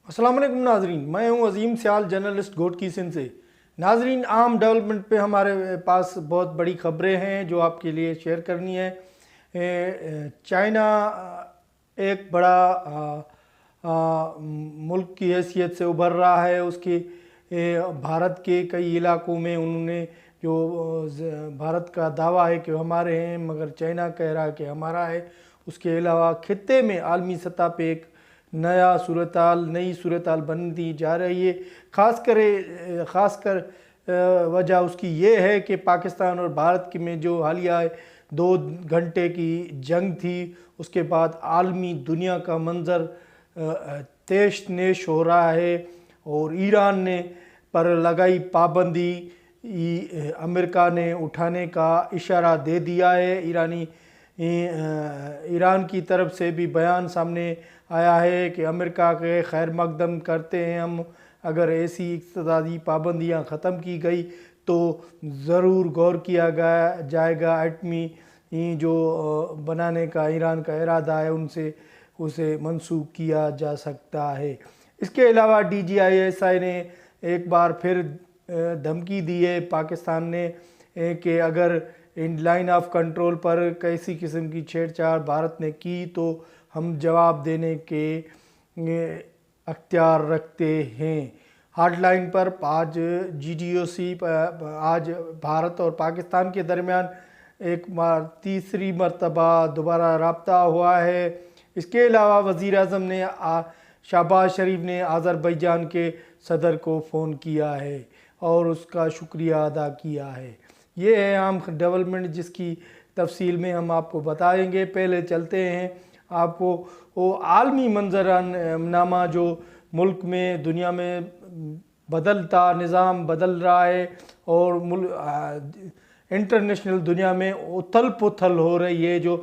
السلام علیکم ناظرین، میں ہوں عظیم سیال جرنلسٹ گوٹکی سندھ سے۔ ناظرین، عام ڈیولپمنٹ پہ ہمارے پاس بہت بڑی خبریں ہیں جو آپ کے لیے شیئر کرنی ہے۔ چائنا ایک بڑا ملک کی حیثیت سے ابھر رہا ہے۔ اس کے بھارت کے کئی علاقوں میں انہوں نے جو بھارت کا دعویٰ ہے کہ ہمارے ہیں، مگر چائنا کہہ رہا ہے کہ ہمارا ہے۔ اس کے علاوہ خطے میں عالمی سطح پہ ایک نئی صورتحال بنتی جا رہی ہے۔ خاص کر وجہ اس کی یہ ہے کہ پاکستان اور بھارت میں جو حالیہ 2 گھنٹے کی جنگ تھی، اس کے بعد عالمی دنیا کا منظر تیش نیش ہو رہا ہے، اور ایران نے پر لگائی پابندی امریکہ نے اٹھانے کا اشارہ دے دیا ہے۔ ایران کی طرف سے بھی بیان سامنے آیا ہے کہ امریکہ کے خیر مقدم کرتے ہیں ہم، اگر ایسی اقتصادی پابندیاں ختم کی گئی تو ضرور غور کیا جائے گا۔ ایٹمی جو بنانے کا ایران کا ارادہ ہے اسے منسوخ کیا جا سکتا ہے۔ اس کے علاوہ DGISI نے ایک بار پھر دھمکی دی ہے پاکستان نے کہ اگر ان لائن آف کنٹرول پر کسی قسم کی چھیڑ چھاڑ بھارت نے کی تو ہم جواب دینے کے اختیار رکھتے ہیں۔ ہارڈ لائن پر آج GDOC آج بھارت اور پاکستان کے درمیان تیسری مرتبہ دوبارہ رابطہ ہوا ہے۔ اس کے علاوہ وزیر اعظم نے شہباز شریف نے آذربائیجان کے صدر کو فون کیا ہے اور اس کا شکریہ ادا کیا ہے۔ یہ ہے عام ڈیولپمنٹ جس کی تفصیل میں ہم آپ کو بتائیں گے۔ پہلے چلتے ہیں آپ کو وہ عالمی منظرنامہ جو ملک میں دنیا میں بدلتا نظام بدل رہا ہے، اور انٹرنیشنل دنیا میں اتھل پتھل ہو رہی ہے، جو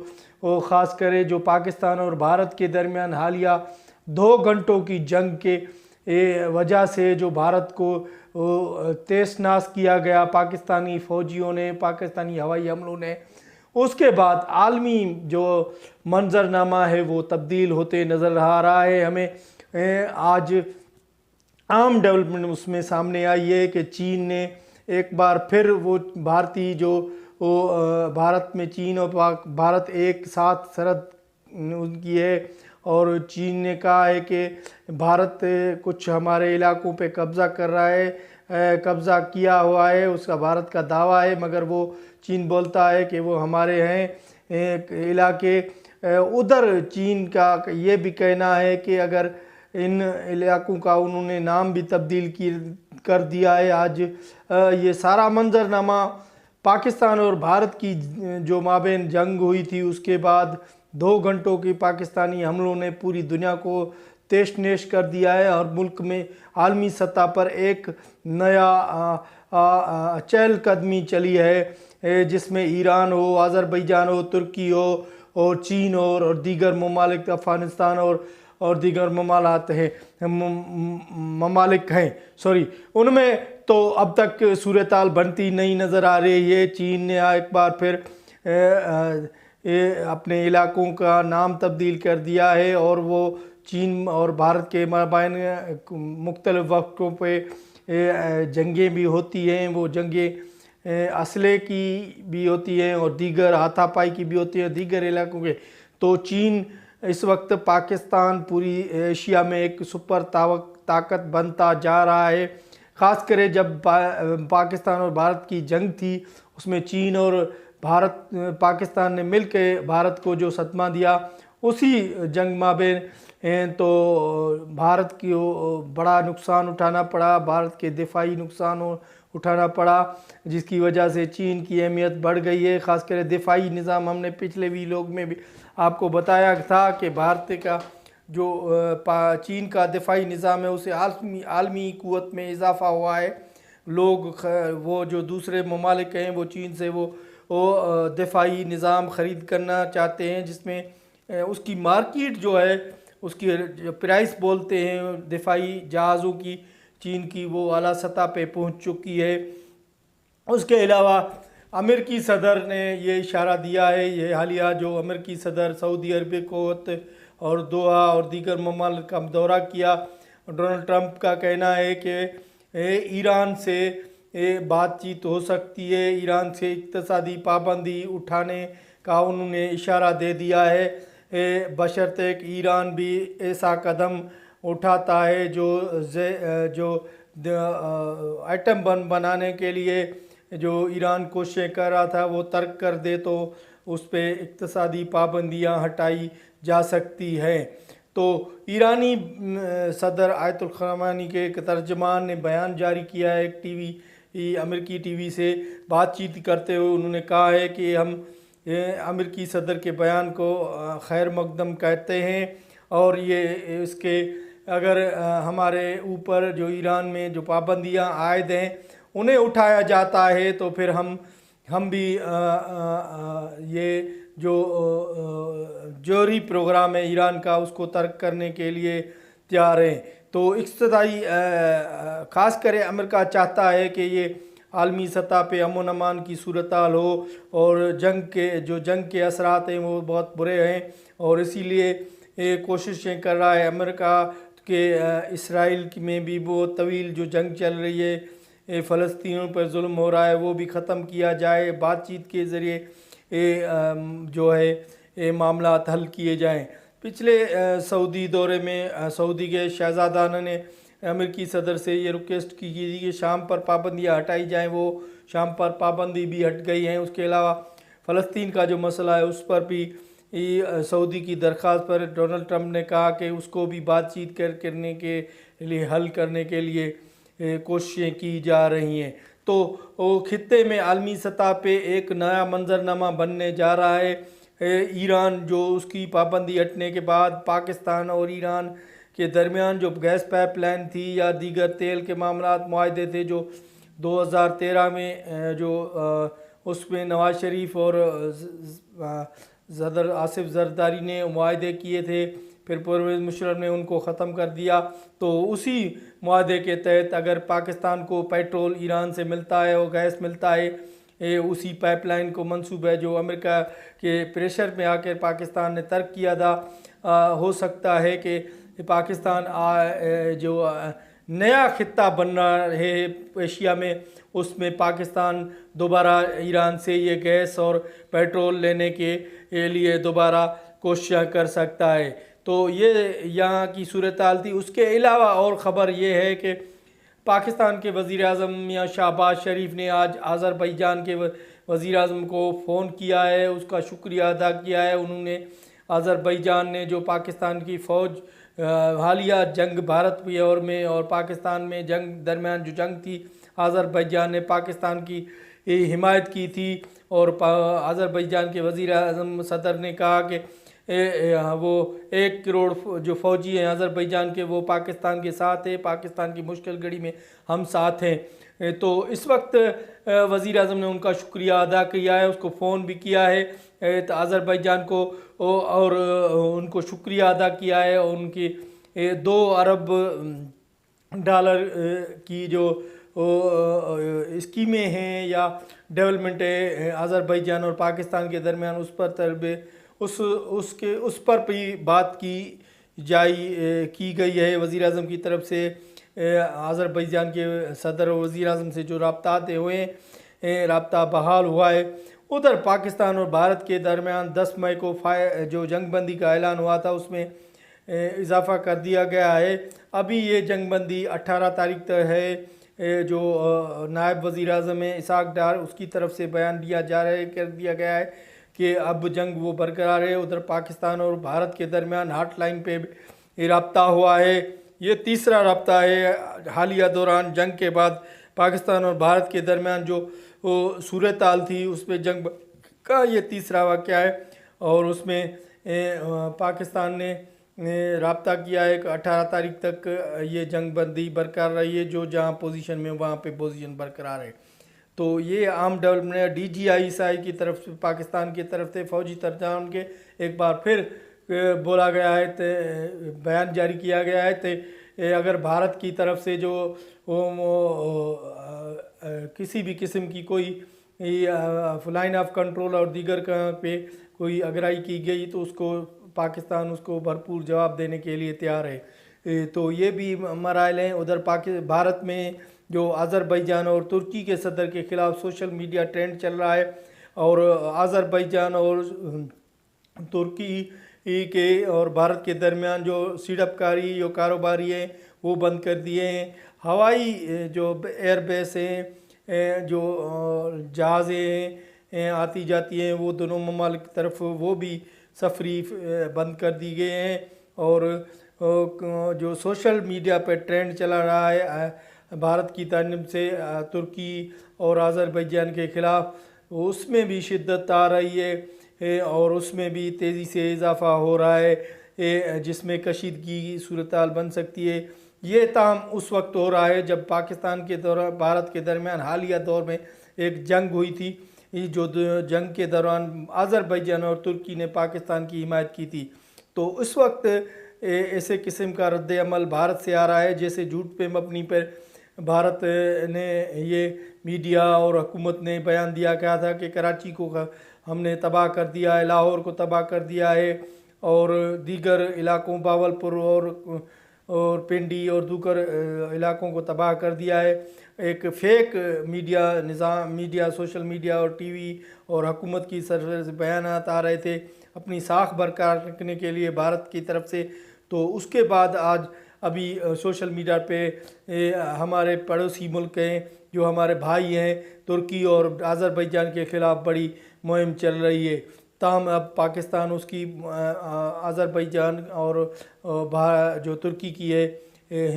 خاص کرے جو پاکستان اور بھارت کے درمیان حالیہ 2 گھنٹوں کی جنگ کے وجہ سے جو بھارت کو تیش ناش کیا گیا پاکستانی فوجیوں نے، پاکستانی ہوائی حملوں نے، اس کے بعد عالمی جو منظرنامہ ہے وہ تبدیل ہوتے نظر آ رہا ہے۔ ہمیں آج عام ڈیولپمنٹ اس میں سامنے آئی ہے کہ چین نے ایک بار پھر وہ بھارت میں چین اور بھارت ایک ساتھ سرحد ان کی ہے، اور چین نے کہا ہے کہ بھارت کچھ ہمارے علاقوں پہ قبضہ کر رہا ہے، قبضہ کیا ہوا ہے، اس کا بھارت کا دعویٰ ہے، مگر وہ چین بولتا ہے کہ وہ ہمارے ہیں علاقے۔ ادھر چین کا یہ بھی کہنا ہے کہ اگر ان علاقوں کا انہوں نے نام بھی تبدیل کر دیا ہے۔ آج یہ سارا منظرنامہ پاکستان اور بھارت کی جو مابین جنگ ہوئی تھی، اس کے بعد 2 گھنٹوں کی پاکستانی حملوں نے پوری دنیا کو تیش نیش کر دیا ہے، اور ملک میں عالمی سطح پر ایک نیا چہل قدمی چلی ہے، جس میں ایران ہو، آذربائیجان ہو، ترکی ہو، اور چین ہو، اور دیگر ممالک افغانستان اور دیگر ممالک ہیں ان میں تو اب تک صورتحال بنتی نہیں نظر آ رہی ہے۔ چین نے ایک بار پھر اپنے علاقوں کا نام تبدیل کر دیا ہے، اور وہ چین اور بھارت کے مابین مختلف وقتوں پہ جنگیں بھی ہوتی ہیں۔ وہ جنگیں اسلحے کی بھی ہوتی ہیں اور دیگر ہاتھا پائی کی بھی ہوتی ہیں دیگر علاقوں کے۔ تو چین اس وقت پاکستان پوری ایشیا میں ایک سپر طاقت بنتا جا رہا ہے۔ خاص کرے جب پاکستان اور بھارت کی جنگ تھی، اس میں چین اور پاکستان نے مل کے بھارت کو جو صدمہ دیا، اسی جنگ مابین تو بھارت کو بڑا نقصان اٹھانا پڑا، بھارت کے دفاعی نقصان اٹھانا پڑا، جس کی وجہ سے چین کی اہمیت بڑھ گئی ہے۔ خاص کر دفاعی نظام ہم نے پچھلے ویلاگ میں بھی آپ کو بتایا تھا کہ بھارت کا جو چین کا دفاعی نظام ہے اسے عالمی قوت میں اضافہ ہوا ہے۔ وہ جو دوسرے ممالک ہیں وہ چین سے وہ دفاعی نظام خرید کرنا چاہتے ہیں، جس میں اس کی مارکیٹ جو ہے، اس کی پرائس بولتے ہیں دفاعی جہازوں کی، چین کی وہ اعلیٰ سطح پہ پہنچ چکی ہے۔ اس کے علاوہ امریکی صدر نے یہ اشارہ دیا ہے، یہ حالیہ جو امریکی صدر سعودی عرب کویت اور دوحہ اور دیگر ممالک کا دورہ کیا، ڈونلڈ ٹرمپ کا کہنا ہے کہ ایران سے بات چیت ہو سکتی ہے، ایران سے اقتصادی پابندی اٹھانے کا انہوں نے اشارہ دے دیا ہے، بشرطیک ایران بھی ایسا قدم اٹھاتا ہے جو ایٹم بم بنانے کے لیے جو ایران کوششیں کر رہا تھا وہ ترک کر دے تو اس پہ اقتصادی پابندیاں ہٹائی جا سکتی ہیں۔ تو ایرانی صدر آیت الخامنئی کے ایک ترجمان نے بیان جاری کیا ہے، ایک امریکی ٹی وی سے بات چیت کرتے ہوئے انہوں نے کہا ہے کہ ہم امریکی صدر کے بیان کو خیر مقدم کہتے ہیں، اور یہ اس کے اگر ہمارے اوپر جو ایران میں جو پابندیاں عائد ہیں انہیں اٹھایا جاتا ہے تو پھر ہم بھی یہ جو جوہری پروگرام ہے ایران کا اس کو ترک کرنے کے لیے تیار ہیں۔ تو اقتصادی خاص کر امریکہ چاہتا ہے کہ یہ عالمی سطح پہ امن امان کی صورتحال ہو، اور جنگ کے اثرات ہیں وہ بہت برے ہیں، اور اسی لیے کوششیں کر رہا ہے امریکہ کہ اسرائیل میں بھی بہت طویل جو جنگ چل رہی ہے، فلسطینیوں پر ظلم ہو رہا ہے، وہ بھی ختم کیا جائے، بات چیت کے ذریعے جو ہے معاملات حل کیے جائیں۔ پچھلے سعودی دورے میں سعودی کے شہزادہ نے امریکی صدر سے یہ ریکویسٹ کی تھی کہ شام پر پابندیاں ہٹائی جائیں، وہ شام پر پابندی بھی ہٹ گئی ہیں۔ اس کے علاوہ فلسطین کا جو مسئلہ ہے اس پر بھی سعودی کی درخواست پر ڈونلڈ ٹرمپ نے کہا کہ اس کو بھی بات چیت کرنے کے لیے حل کرنے کے لیے کوششیں کی جا رہی ہیں۔ تو خطے میں عالمی سطح پہ ایک نیا منظرنامہ بننے جا رہا ہے۔ ایران جو اس کی پابندی ہٹنے کے بعد پاکستان اور ایران کے درمیان جو گیس پائپ لائن تھی یا دیگر تیل کے معاہدے تھے جو 2013 میں جو اس میں نواز شریف اور صدر آصف زرداری نے معاہدے کیے تھے، پھر پرویز مشرف نے ان کو ختم کر دیا۔ تو اسی معاہدے کے تحت اگر پاکستان کو پیٹرول ایران سے ملتا ہے اور گیس ملتا ہے، اسی پائپ لائن کو منسوب ہے جو امریکہ کے پریشر میں آ کر پاکستان نے ترک کیا تھا، ہو سکتا ہے کہ پاکستان جو نیا خطہ بن رہا ہے ایشیا میں، اس میں پاکستان دوبارہ ایران سے یہ گیس اور پیٹرول لینے کے لیے دوبارہ کوششیں کر سکتا ہے۔ تو یہ یہاں کی صورتحال تھی۔ اس کے علاوہ اور خبر یہ ہے کہ پاکستان کے وزیر اعظم میاں شہباز شریف نے آج آذربائیجان کے وزیر اعظم کو فون کیا ہے، اس کا شکریہ ادا کیا ہے۔ انہوں نے آذربائیجان نے جو پاکستان کی فوج حالیہ جنگ بھارت میں اور پاکستان میں درمیان جو جنگ تھی، آذربائیجان نے پاکستان کی حمایت کی تھی، اور آذربائیجان کے وزیر اعظم صدر نے کہا کہ وہ 1 کروڑ جو فوجی ہیں آذربائیجان کے وہ پاکستان کے ساتھ ہیں، پاکستان کی مشکل گھڑی میں ہم ساتھ ہیں۔ تو اس وقت وزیر اعظم نے ان کا شکریہ ادا کیا ہے، اس کو فون بھی کیا ہے آذربائیجان کو، اور ان کو شکریہ ادا کیا ہے، اور ان کی 2 ارب ڈالر کی جو اسکیمیں ہیں یا ڈیولپمنٹ ہے آذربائیجان اور پاکستان کے درمیان، اس پر اس پر بھی بات کی گئی ہے وزیر اعظم کی طرف سے۔ آذربائیجان کے صدر اور وزیر اعظم سے جو رابطات ہوئے ہیں، رابطہ بحال ہوا ہے۔ ادھر پاکستان اور بھارت کے درمیان 10 مئی کو جو جنگ بندی کا اعلان ہوا تھا اس میں اضافہ کر دیا گیا ہے۔ ابھی یہ جنگ بندی 18 تاریخ تک ہے۔ جو نائب وزیر اعظم ہے اسحاق ڈار، اس کی طرف سے بیان کر دیا گیا ہے کہ اب جنگ وہ برقرار ہے۔ ادھر پاکستان اور بھارت کے درمیان ہاٹ لائن پہ رابطہ ہوا ہے۔ یہ تیسرا رابطہ ہے حالیہ دوران جنگ کے بعد پاکستان اور بھارت کے درمیان جو صورتحال تھی اس پہ جنگ کا یہ تیسرا واقعہ ہے، اور اس میں پاکستان نے رابطہ کیا ہے کہ 18 تاریخ تک یہ جنگ بندی برقرار رہی ہے، جو جہاں پوزیشن میں وہاں پہ پوزیشن برقرار ہے۔ تو یہ عام ڈیولپمنٹ DGI کی طرف سے پاکستان کی طرف سے فوجی ترجمان کے ایک بار پھر بولا گیا ہے، بیان جاری کیا گیا ہے کہ اگر بھارت کی طرف سے جو کسی بھی قسم کی کوئی لائن آف کنٹرول اور دیگر پہ کوئی اگرائی کی گئی تو پاکستان اس کو بھرپور جواب دینے کے لیے تیار ہے۔ تو یہ بھی مراحل ہیں۔ ادھر بھارت میں جو آذربائیجان اور ترکی کے صدر کے خلاف سوشل میڈیا ٹرینڈ چل رہا ہے، اور آذربائیجان اور ترکی کے اور بھارت کے درمیان جو سیڑپ کاری جو کاروباری ہیں وہ بند کر دیے ہیں۔ ہوائی جو ایئر بیس ہیں، جو جہازیں ہیں آتی جاتی ہیں، وہ دونوں ممالک کی طرف وہ بھی سفری بند کر دی گئے ہیں۔ اور جو سوشل میڈیا پہ ٹرینڈ چلا رہا ہے بھارت کی جانب سے ترکی اور آذربائیجان کے خلاف، اس میں بھی شدت آ رہی ہے اور اس میں بھی تیزی سے اضافہ ہو رہا ہے، جس میں کشیدگی کی صورتحال بن سکتی ہے۔ یہ تاہم اس وقت ہو رہا ہے جب پاکستان کے بھارت کے درمیان حالیہ دور میں ایک جنگ ہوئی تھی، جو جنگ کے دوران آذربائیجان اور ترکی نے پاکستان کی حمایت کی تھی۔ تو اس وقت ایسے قسم کا رد عمل بھارت سے آ رہا ہے، جیسے جھوٹ پہ مبنی پر بھارت نے یہ میڈیا اور حکومت نے بیان دیا کیا تھا کہ کراچی کو ہم نے تباہ کر دیا ہے، لاہور کو تباہ کر دیا ہے، اور دیگر علاقوں باولپور اور پنڈی اور دوسر علاقوں کو تباہ کر دیا ہے۔ ایک فیک میڈیا سوشل میڈیا اور ٹی وی اور حکومت کی طرف سے بیانات آ رہے تھے اپنی ساکھ برقرار رکھنے کے لیے بھارت کی طرف سے۔ تو اس کے بعد آج ابھی سوشل میڈیا پہ ہمارے پڑوسی ملک ہیں جو ہمارے بھائی ہیں، ترکی اور آذربائیجان کے خلاف بڑی مہم چل رہی ہے۔ تاہم اب پاکستان اس کی آذربائیجان اور جو ترکی کی ہے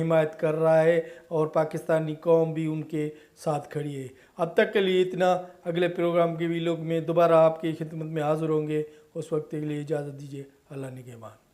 حمایت کر رہا ہے، اور پاکستانی قوم بھی ان کے ساتھ کھڑی ہے۔ اب تک کے لیے اتنا، اگلے پروگرام کے ویلوگ میں دوبارہ آپ کی خدمت میں حاضر ہوں گے۔ اس وقت کے لیے اجازت دیجیے، اللہ نگہبان۔